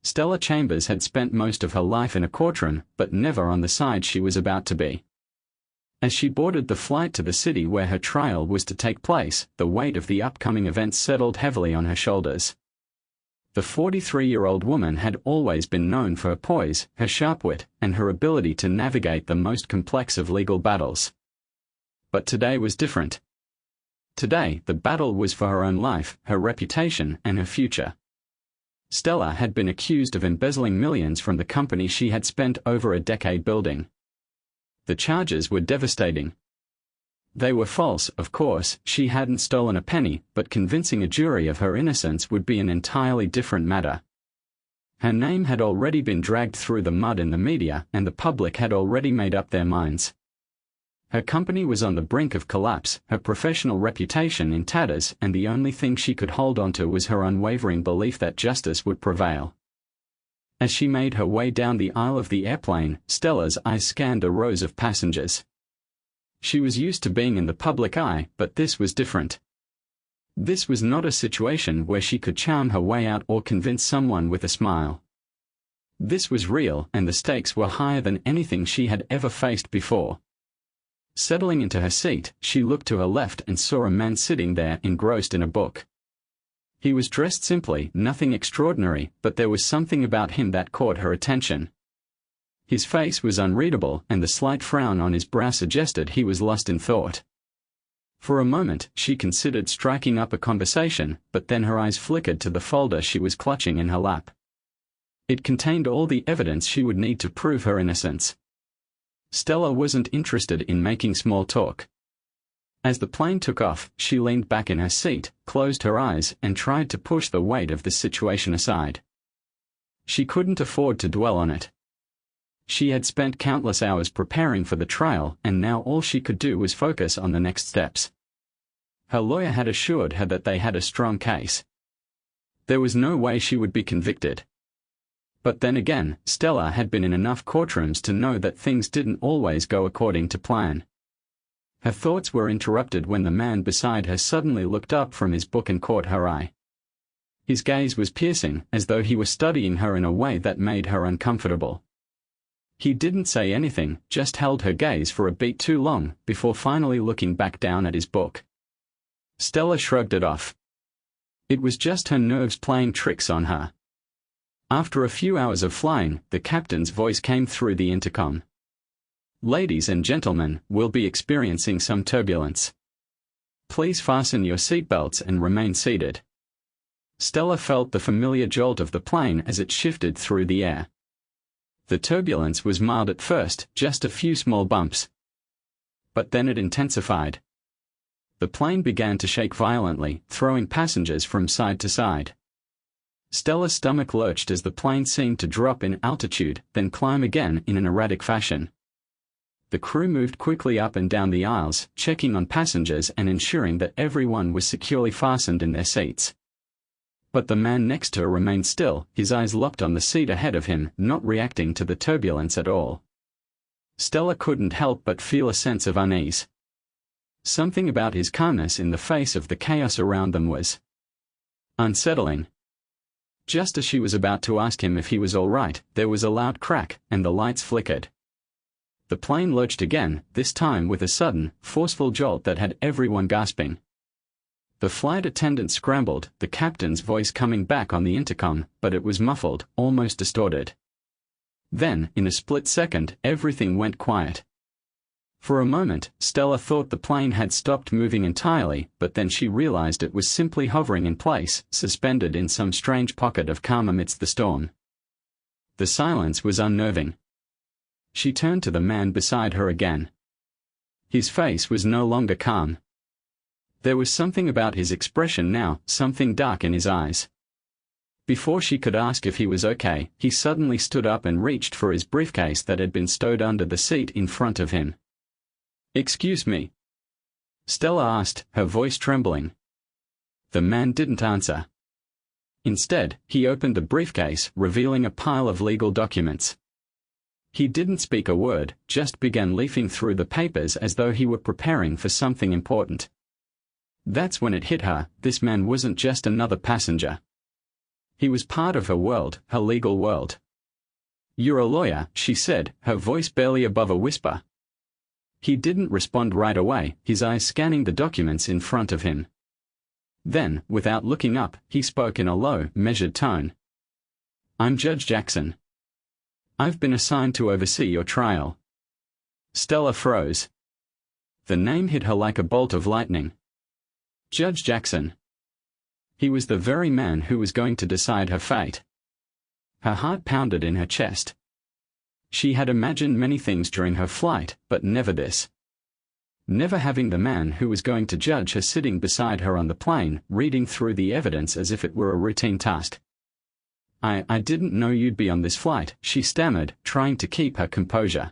Stella Chambers had spent most of her life in a courtroom, but never on the side she was about to be. As she boarded the flight to the city where her trial was to take place, the weight of the upcoming events settled heavily on her shoulders. The 43-year-old woman had always been known for her poise, her sharp wit, and her ability to navigate the most complex of legal battles. But today was different. Today, the battle was for her own life, her reputation, and her future. Stella had been accused of embezzling millions from the company she had spent over a decade building. The charges were devastating. They were false, of course. She hadn't stolen a penny, but convincing a jury of her innocence would be an entirely different matter. Her name had already been dragged through the mud in the media, and the public had already made up their minds. Her company was on the brink of collapse, her professional reputation in tatters, and the only thing she could hold onto was her unwavering belief that justice would prevail. As she made her way down the aisle of the airplane, Stella's eyes scanned a rows of passengers. She was used to being in the public eye, but this was different. This was not a situation where she could charm her way out or convince someone with a smile. This was real, and the stakes were higher than anything she had ever faced before. Settling into her seat, she looked to her left and saw a man sitting there engrossed in a book. He was dressed simply, nothing extraordinary, but there was something about him that caught her attention. His face was unreadable, and the slight frown on his brow suggested he was lost in thought. For a moment, she considered striking up a conversation, but then her eyes flickered to the folder she was clutching in her lap. It contained all the evidence she would need to prove her innocence. Stella wasn't interested in making small talk. As the plane took off, she leaned back in her seat, closed her eyes, and tried to push the weight of the situation aside. She couldn't afford to dwell on it. She had spent countless hours preparing for the trial, and now all she could do was focus on the next steps. Her lawyer had assured her that they had a strong case. There was no way she would be convicted. But then again, Stella had been in enough courtrooms to know that things didn't always go according to plan. Her thoughts were interrupted when the man beside her suddenly looked up from his book and caught her eye. His gaze was piercing, as though he were studying her in a way that made her uncomfortable. He didn't say anything, just held her gaze for a beat too long, before finally looking back down at his book. Stella shrugged it off. It was just her nerves playing tricks on her. After a few hours of flying, the captain's voice came through the intercom. "Ladies and gentlemen, we'll be experiencing some turbulence. Please fasten your seatbelts and remain seated." Stella felt the familiar jolt of the plane as it shifted through the air. The turbulence was mild at first, just a few small bumps. But then it intensified. The plane began to shake violently, throwing passengers from side to side. Stella's stomach lurched as the plane seemed to drop in altitude, then climb again in an erratic fashion. The crew moved quickly up and down the aisles, checking on passengers and ensuring that everyone was securely fastened in their seats. But the man next to her remained still, his eyes locked on the seat ahead of him, not reacting to the turbulence at all. Stella couldn't help but feel a sense of unease. Something about his calmness in the face of the chaos around them was unsettling. Just as she was about to ask him if he was all right, there was a loud crack, and the lights flickered. The plane lurched again, this time with a sudden, forceful jolt that had everyone gasping. The flight attendant scrambled, the captain's voice coming back on the intercom, but it was muffled, almost distorted. Then, in a split second, everything went quiet. For a moment, Stella thought the plane had stopped moving entirely, but then she realized it was simply hovering in place, suspended in some strange pocket of calm amidst the storm. The silence was unnerving. She turned to the man beside her again. His face was no longer calm. There was something about his expression now, something dark in his eyes. Before she could ask if he was okay, he suddenly stood up and reached for his briefcase that had been stowed under the seat in front of him. "Excuse me?" Stella asked, her voice trembling. The man didn't answer. Instead, he opened the briefcase, revealing a pile of legal documents. He didn't speak a word, just began leafing through the papers as though he were preparing for something important. That's when it hit her, this man wasn't just another passenger. He was part of her world, her legal world. "You're a lawyer," she said, her voice barely above a whisper. He didn't respond right away, his eyes scanning the documents in front of him. Then, without looking up, he spoke in a low, measured tone. "I'm Judge Jackson. I've been assigned to oversee your trial." Stella froze. The name hit her like a bolt of lightning. Judge Jackson. He was the very man who was going to decide her fate. Her heart pounded in her chest. She had imagined many things during her flight, but never this. Never having the man who was going to judge her sitting beside her on the plane, reading through the evidence as if it were a routine task. I didn't know you'd be on this flight," she stammered, trying to keep her composure.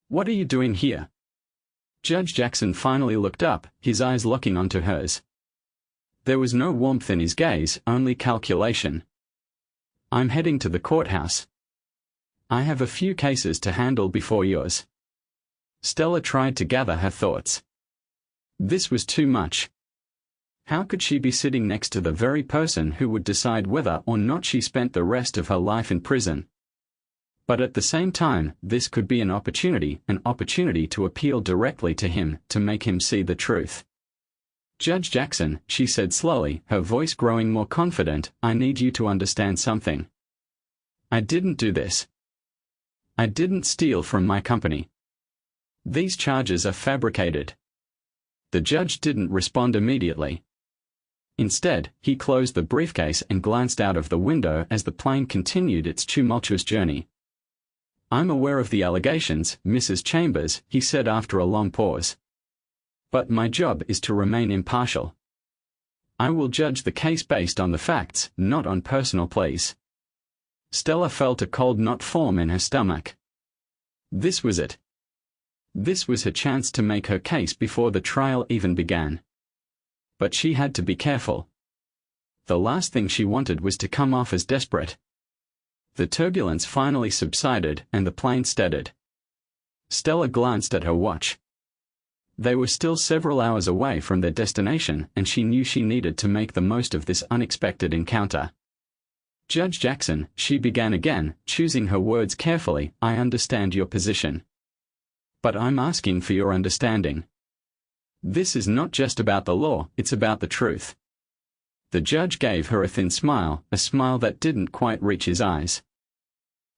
"What are you doing here?" Judge Jackson finally looked up, his eyes locking onto hers. There was no warmth in his gaze, only calculation. "I'm heading to the courthouse. I have a few cases to handle before yours." Stella tried to gather her thoughts. This was too much. How could she be sitting next to the very person who would decide whether or not she spent the rest of her life in prison? But at the same time, this could be an opportunity to appeal directly to him, to make him see the truth. "Judge Jackson," she said slowly, her voice growing more confident, "I need you to understand something. I didn't do this. I didn't steal from my company. These charges are fabricated." The judge didn't respond immediately. Instead, he closed the briefcase and glanced out of the window as the plane continued its tumultuous journey. "I'm aware of the allegations, Mrs. Chambers," he said after a long pause. "But my job is to remain impartial. I will judge the case based on the facts, not on personal pleas." Stella felt a cold knot form in her stomach. This was it. This was her chance to make her case before the trial even began. But she had to be careful. The last thing she wanted was to come off as desperate. The turbulence finally subsided and the plane steadied. Stella glanced at her watch. They were still several hours away from their destination, and she knew she needed to make the most of this unexpected encounter. "Judge Jackson," she began again, choosing her words carefully, "I understand your position. But I'm asking for your understanding. This is not just about the law, it's about the truth." The judge gave her a thin smile, a smile that didn't quite reach his eyes.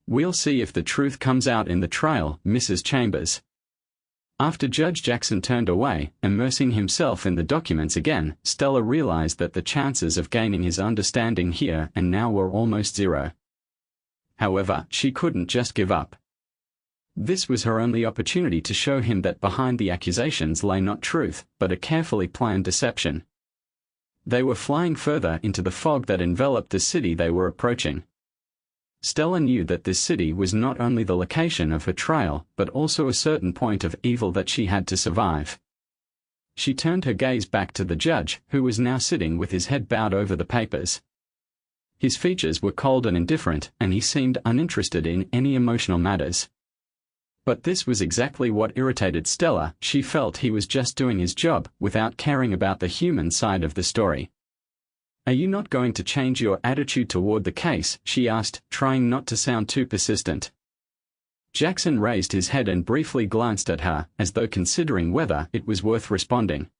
"We'll see if the truth comes out in the trial, Mrs. Chambers." After Judge Jackson turned away, immersing himself in the documents again, Stella realized that the chances of gaining his understanding here and now were almost zero. However, she couldn't just give up. This was her only opportunity to show him that behind the accusations lay not truth, but a carefully planned deception. They were flying further into the fog that enveloped the city they were approaching. Stella knew that this city was not only the location of her trial, but also a certain point of evil that she had to survive. She turned her gaze back to the judge, who was now sitting with his head bowed over the papers. His features were cold and indifferent, and he seemed uninterested in any emotional matters. But this was exactly what irritated Stella. She felt he was just doing his job, without caring about the human side of the story. "Are you not going to change your attitude toward the case?" she asked, trying not to sound too persistent. Jackson raised his head and briefly glanced at her, as though considering whether it was worth responding.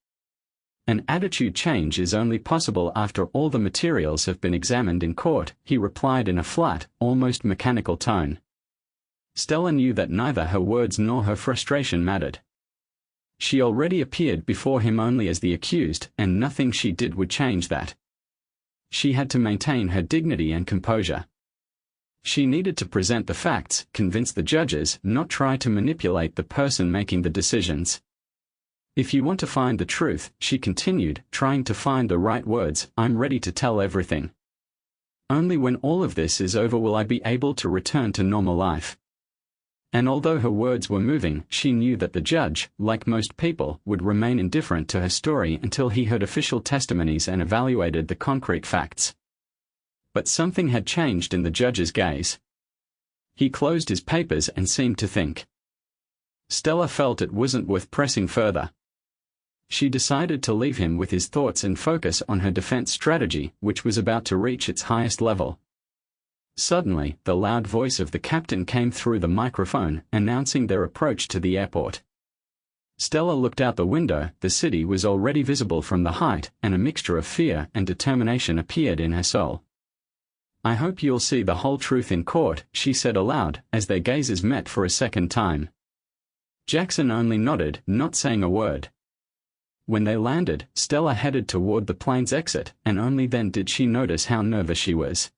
"An attitude change is only possible after all the materials have been examined in court," he replied in a flat, almost mechanical tone. Stella knew that neither her words nor her frustration mattered. She already appeared before him only as the accused, and nothing she did would change that. She had to maintain her dignity and composure. She needed to present the facts, convince the judges, not try to manipulate the person making the decisions. "If you want to find the truth," she continued, trying to find the right words, "I'm ready to tell everything. Only when all of this is over will I be able to return to normal life." And although her words were moving, she knew that the judge, like most people, would remain indifferent to her story until he heard official testimonies and evaluated the concrete facts. But something had changed in the judge's gaze. He closed his papers and seemed to think. Stella felt it wasn't worth pressing further. She decided to leave him with his thoughts and focus on her defense strategy, which was about to reach its highest level. Suddenly, the loud voice of the captain came through the microphone, announcing their approach to the airport. Stella looked out the window. The city was already visible from the height, and a mixture of fear and determination appeared in her soul. "I hope you'll see the whole truth in court," she said aloud, as their gazes met for a second time. Jackson only nodded, not saying a word. When they landed, Stella headed toward the plane's exit, and only then did she notice how nervous she was.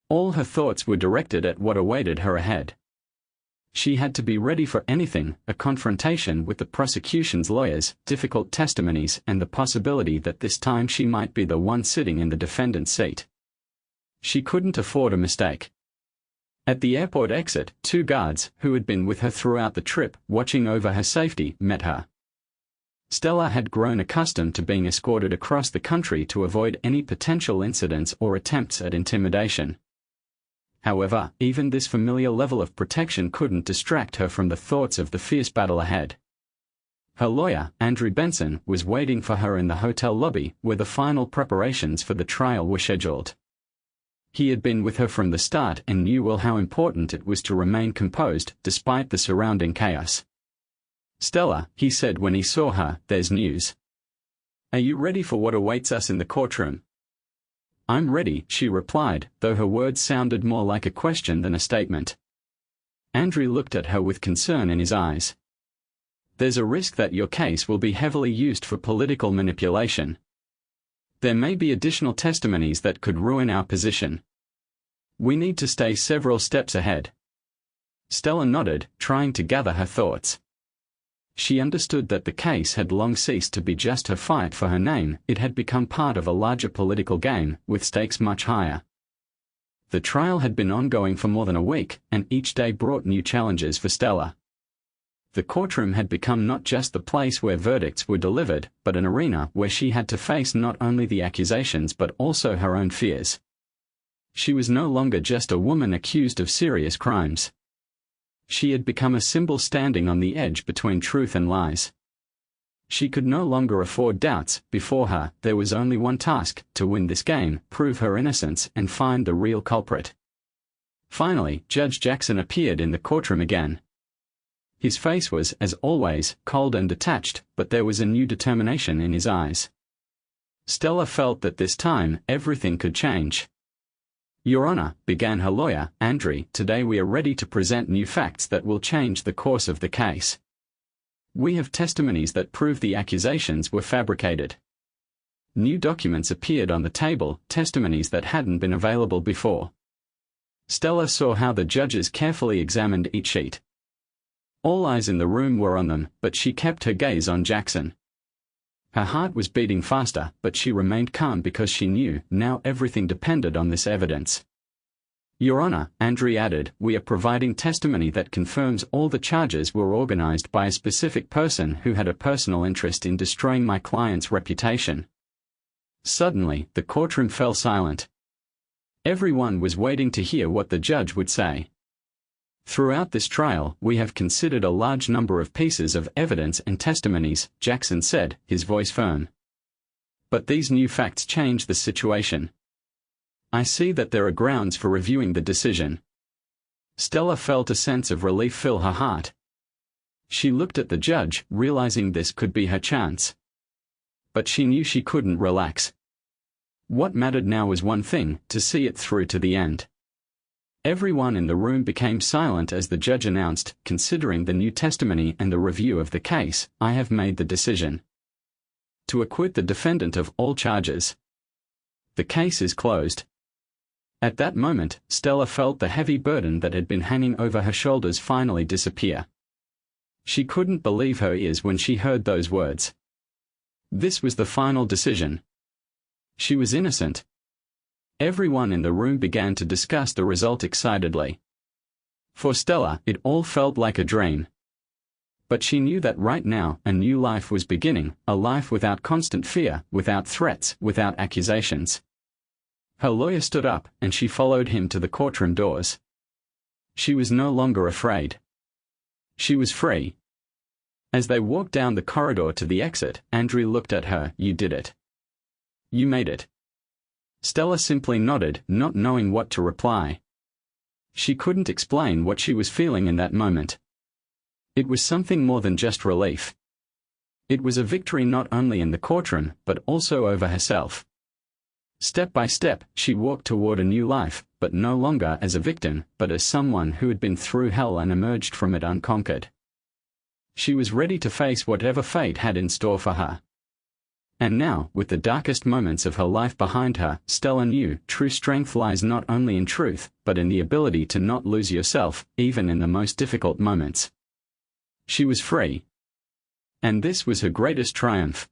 All her thoughts were directed at what awaited her ahead. She had to be ready for anything: a confrontation with the prosecution's lawyers, difficult testimonies, and the possibility that this time she might be the one sitting in the defendant's seat. She couldn't afford a mistake. At the airport exit, 2 guards, who had been with her throughout the trip, watching over her safety, met her. Stella had grown accustomed to being escorted across the country to avoid any potential incidents or attempts at intimidation. However, even this familiar level of protection couldn't distract her from the thoughts of the fierce battle ahead. Her lawyer, Andrew Benson, was waiting for her in the hotel lobby, where the final preparations for the trial were scheduled. He had been with her from the start and knew well how important it was to remain composed, despite the surrounding chaos. "Stella," he said when he saw her, "there's news. Are you ready for what awaits us in the courtroom?" "I'm ready," she replied, though her words sounded more like a question than a statement. Andrew looked at her with concern in his eyes. "There's a risk that your case will be heavily used for political manipulation. There may be additional testimonies that could ruin our position. We need to stay several steps ahead." Stella nodded, trying to gather her thoughts. She understood that the case had long ceased to be just her fight for her name. It had become part of a larger political game, with stakes much higher. The trial had been ongoing for more than a week, and each day brought new challenges for Stella. The courtroom had become not just the place where verdicts were delivered, but an arena where she had to face not only the accusations but also her own fears. She was no longer just a woman accused of serious crimes. She had become a symbol standing on the edge between truth and lies. She could no longer afford doubts. Before her, there was only one task: to win this game, prove her innocence, and find the real culprit. Finally, Judge Jackson appeared in the courtroom again. His face was, as always, cold and detached, but there was a new determination in his eyes. Stella felt that this time, everything could change. "Your Honor," began her lawyer, Andrew, "today we are ready to present new facts that will change the course of the case. We have testimonies that prove the accusations were fabricated." New documents appeared on the table, testimonies that hadn't been available before. Stella saw how the judges carefully examined each sheet. All eyes in the room were on them, but she kept her gaze on Jackson. Her heart was beating faster, but she remained calm because she knew now everything depended on this evidence. "Your Honor," Andrew added, "we are providing testimony that confirms all the charges were organized by a specific person who had a personal interest in destroying my client's reputation." Suddenly, the courtroom fell silent. Everyone was waiting to hear what the judge would say. "Throughout this trial, we have considered a large number of pieces of evidence and testimonies," Jackson said, his voice firm. "But these new facts change the situation. I see that there are grounds for reviewing the decision." Stella felt a sense of relief fill her heart. She looked at the judge, realizing this could be her chance. But she knew she couldn't relax. What mattered now was one thing: to see it through to the end. Everyone in the room became silent as the judge announced, "Considering the new testimony and the review of the case, I have made the decision to acquit the defendant of all charges. The case is closed." At that moment, Stella felt the heavy burden that had been hanging over her shoulders finally disappear. She couldn't believe her ears when she heard those words. This was the final decision. She was innocent. Everyone in the room began to discuss the result excitedly. For Stella, it all felt like a dream. But she knew that right now, a new life was beginning, a life without constant fear, without threats, without accusations. Her lawyer stood up, and she followed him to the courtroom doors. She was no longer afraid. She was free. As they walked down the corridor to the exit, Andrew looked at her. "You did it. You made it." Stella simply nodded, not knowing what to reply. She couldn't explain what she was feeling in that moment. It was something more than just relief. It was a victory not only in the courtroom, but also over herself. Step by step, she walked toward a new life, but no longer as a victim, but as someone who had been through hell and emerged from it unconquered. She was ready to face whatever fate had in store for her. And now, with the darkest moments of her life behind her, Stella knew true strength lies not only in truth, but in the ability to not lose yourself, even in the most difficult moments. She was free. And this was her greatest triumph.